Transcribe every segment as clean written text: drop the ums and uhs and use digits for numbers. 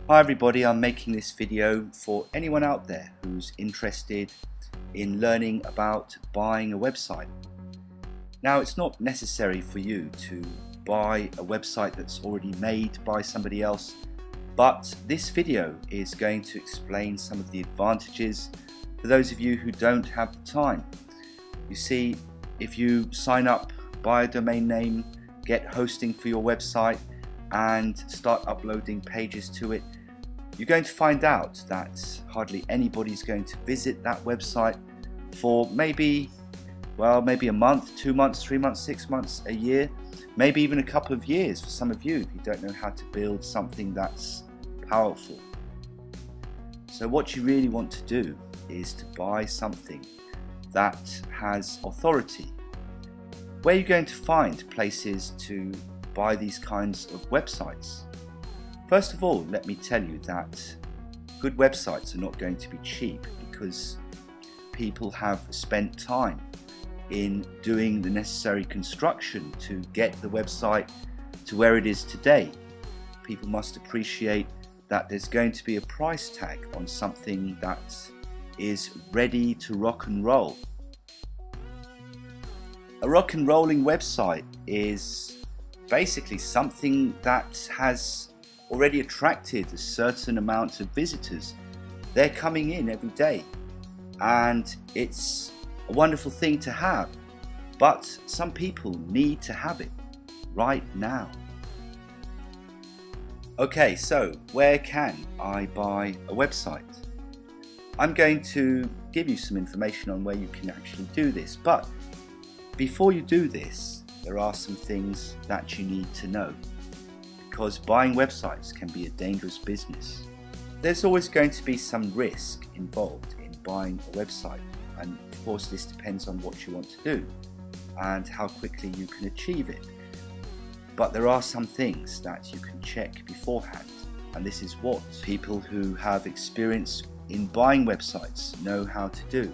Hi everybody, I'm making this video for anyone out there who's interested in learning about buying a website. Now, it's not necessary for you to buy a website that's already made by somebody else, but this video is going to explain some of the advantages for those of you who don't have the time. You see, if you sign up, buy a domain name, get hosting for your website and start uploading pages to it, you're going to find out that hardly anybody's going to visit that website for maybe a month, 2 months, 3 months, 6 months, a year, maybe even a couple of years for some of you if you don't know how to build something that's powerful. So what you really want to do is to buy something that has authority. Where are you going to find places to buy these kinds of websites? First of all, let me tell you that good websites are not going to be cheap because people have spent time in doing the necessary construction to get the website to where it is today. People must appreciate that there's going to be a price tag on something that is ready to rock and roll. A rock and rolling website is basically something that has already attracted a certain amount of visitors. They're coming in every day and it's a wonderful thing to have, but some people need to have it right now. Okay, so where can I buy a website? I'm going to give you some information on where you can actually do this, but before you do this, there are some things that you need to know, because buying websites can be a dangerous business. There's always going to be some risk involved in buying a website, and of course this depends on what you want to do and how quickly you can achieve it. But there are some things that you can check beforehand, and this is what people who have experience in buying websites know how to do.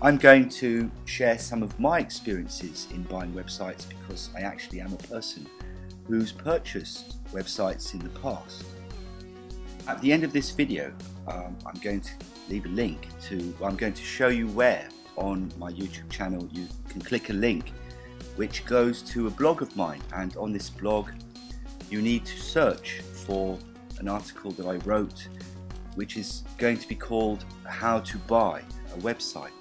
I'm going to share some of my experiences in buying websites because I actually am a person who's purchased websites in the past. At the end of this video, I'm going to leave a link to, I'm going to show you where on my YouTube channel you can click a link which goes to a blog of mine, and on this blog you need to search for an article that I wrote which is going to be called How to Buy a Website.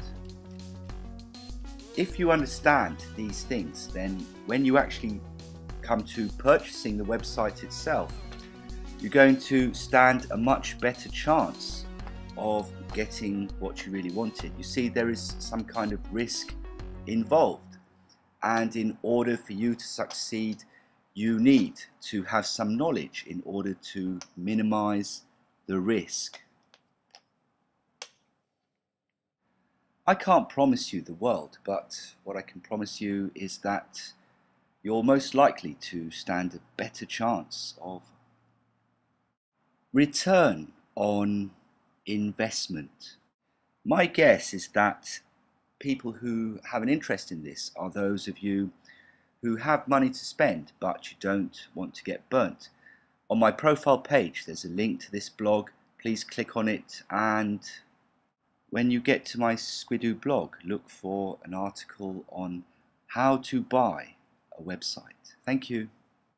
If you understand these things, then when you actually come to purchasing the website itself, you're going to stand a much better chance of getting what you really wanted. You see, there is some kind of risk involved, and in order for you to succeed, you need to have some knowledge in order to minimize the risk. I can't promise you the world, but what I can promise you is that you're most likely to stand a better chance of return on investment. My guess is that people who have an interest in this are those of you who have money to spend but you don't want to get burnt. On my profile page there's a link to this blog. Please click on it, and when you get to my Squidoo blog, look for an article on how to buy a website. Thank you.